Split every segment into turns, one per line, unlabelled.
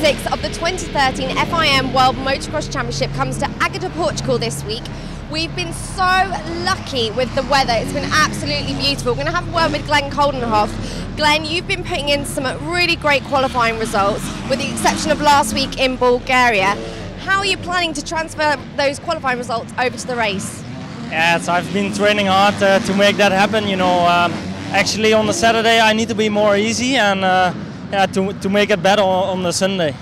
6 of the 2013 FIM World Motocross Championship comes to Agadir, Portugal this week. We've been so lucky with the weather. It's been absolutely beautiful. We're going to have a word with Glenn Coldenhoff. Glenn, you've been putting in some really great qualifying results, with the exception of last week in Bulgaria. How are you planning to transfer those qualifying results over to the race?
Yes, I've been training hard to make that happen. You know, actually on the Saturday I need to be more easy and to make it better on the Sunday.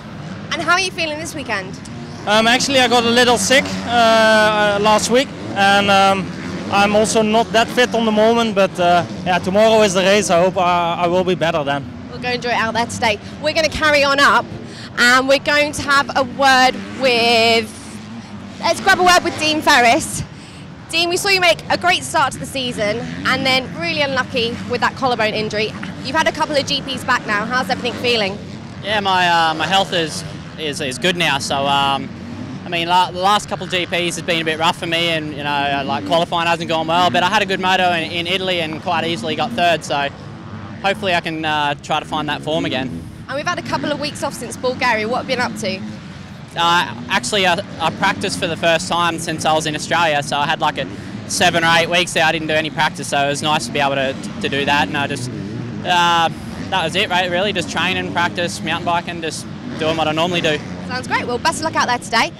And how are you feeling this weekend?
Actually, I got a little sick last week, and I'm also not that fit on the moment. But yeah, tomorrow is the race. I hope I will be better then.
We'll go enjoy it out there today. We're going to carry on up, and we're going to have a word with. Let's grab a word with Dean Ferris. Dean, we saw you make a great start to the season, and then really unlucky with that collarbone injury. You've had a couple of GPs back now. How's everything feeling?
Yeah, my health is good now. So I mean, the last couple of GPs has been a bit rough for me, and you know, like qualifying hasn't gone well. But I had a good moto in Italy and quite easily got third. So hopefully I can try to find that form again.
And we've had a couple of weeks off since Bulgaria. What have you been up to?
Actually, I practiced for the first time since I was in Australia. So I had like 7 or 8 weeks there. I didn't do any practice, so it was nice to be able to do that. And I just that was it, right? Really, just training, practice, mountain biking, just doing what I normally do.
Sounds great. Well, best of luck out there today.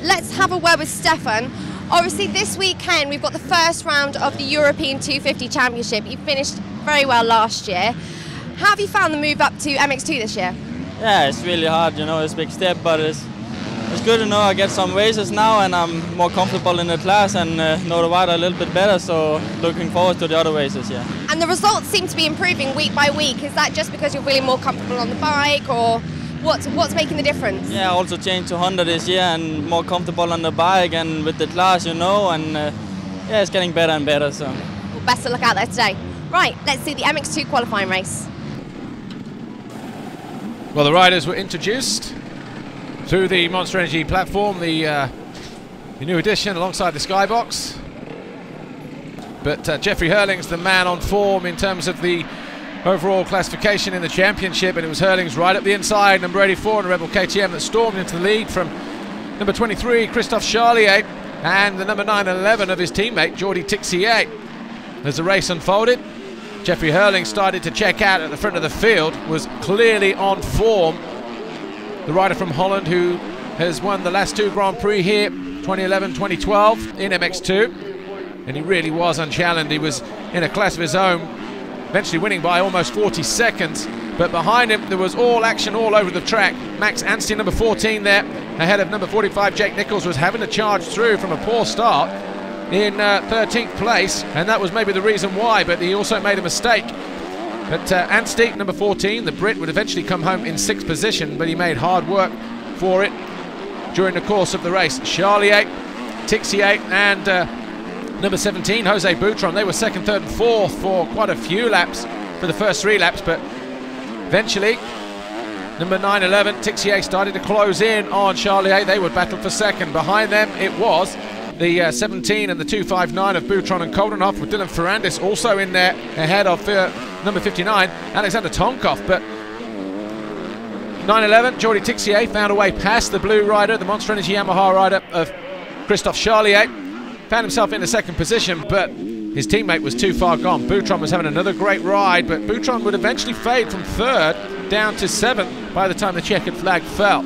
Let's have a word with Stefan. Obviously, this weekend we've got the first round of the European 250 Championship. You finished very well last year. How have you found the move up to MX2 this year?
Yeah, it's really hard, you know, it's a big step, but it's good to know I get some races now and I'm more comfortable in the class and know the rider a little bit better, so looking forward to the other races, yeah.
And the results seem to be improving week by week. Is that just because you're feeling more comfortable on the bike, or what's making the difference?
Yeah, I also changed to Honda this year and more comfortable on the bike and with the class, you know, and yeah, it's getting better and better, so.
Well, best of luck out there today. Right, let's see the MX2 qualifying race.
Well, the riders were introduced through the Monster Energy platform, the new addition alongside the Skybox. But Jeffrey Herlings, the man on form in terms of the overall classification in the championship, and it was Herlings right up the inside, number 84 in the Rebel KTM, that stormed into the lead from number 23, Christophe Charlier, and the number 9 and 11 of his teammate, Jordi Tixier. As the race unfolded, Jeffrey Herlings started to check out at the front of the field, was clearly on form. The rider from Holland, who has won the last 2 Grand Prix here, 2011, 2012 in MX2, and he really was unchallenged. He was in a class of his own, eventually winning by almost 40 seconds. But behind him, there was all action all over the track. Max Anstey, number 14 there, ahead of number 45, Jake Nichols, was having to charge through from a poor start in 13th place, and that was maybe the reason why, but he also made a mistake. But Anstey, number 14, the Brit, would eventually come home in 6th position, but he made hard work for it during the course of the race. Charlier, Tixier, and number 17, Jose Boutron, they were 2nd, 3rd and 4th for quite a few laps for the first 3 laps, but eventually number 9, 11, Tixier started to close in on Charlier. They would battle for 2nd. Behind them it was the 17 and the 259 of Boutron and Coldenhoff, with Dylan Ferrandis also in there ahead of number 59, Alexander Tonkov. But 9-11, Jordi Tixier found a way past the blue rider, the Monster Energy Yamaha rider of Christophe Charlier, found himself in the 2nd position, but his teammate was too far gone. Boutron was having another great ride, but Boutron would eventually fade from 3rd down to 7th by the time the checkered flag fell.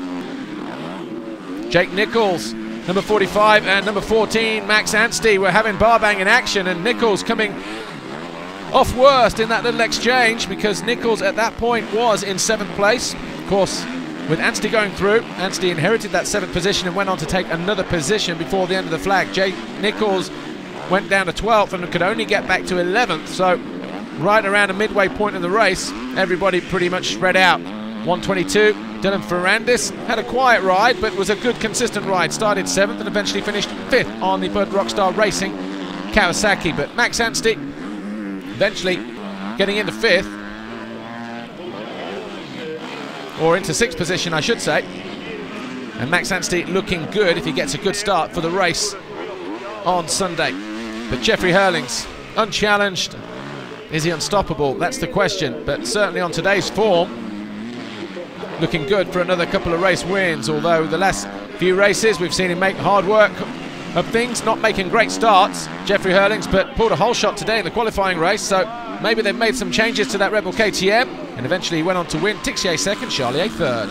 Jake Nichols, number 45, and number 14, Max Anstey, were having bar banging action, and Nichols coming off worst in that little exchange, because Nichols at that point was in 7th place. Of course, with Anstey going through, Anstey inherited that 7th position and went on to take another position before the end of the flag. Jake Nichols went down to 12th and could only get back to 11th, so right around a midway point in the race, everybody pretty much spread out. 122, Dylan Ferrandis had a quiet ride, but was a good consistent ride. Started 7th and eventually finished 5th on the Bud Rockstar Racing Kawasaki. But Max Anstey eventually getting into 5th, or into 6th position I should say. And Max Anstey looking good if he gets a good start for the race on Sunday. But Jeffrey Herlings, unchallenged. Is he unstoppable? That's the question. But certainly on today's form, looking good for another couple of race wins, although the last few races we've seen him make hard work of things, not making great starts, Jeffrey Herlings, but pulled a whole shot today in the qualifying race, so maybe they've made some changes to that Rebel KTM, and eventually he went on to win. Tixier second, Charlier third.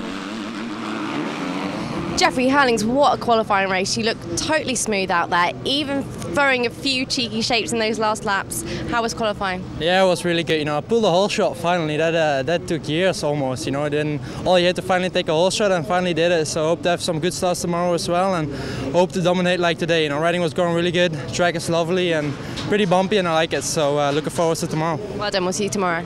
Jeffrey Herlings, what a qualifying race. You look totally smooth out there, even throwing a few cheeky shapes in those last laps. How was qualifying?
Yeah, it was really good. You know, I pulled a whole shot finally. That took years almost. You know, then all you had to finally take a whole shot and finally did it. So I hope to have some good starts tomorrow as well, and hope to dominate like today. You know, riding was going really good. Track is lovely and pretty bumpy, and I like it. So looking forward to tomorrow.
Well done. We'll see you tomorrow.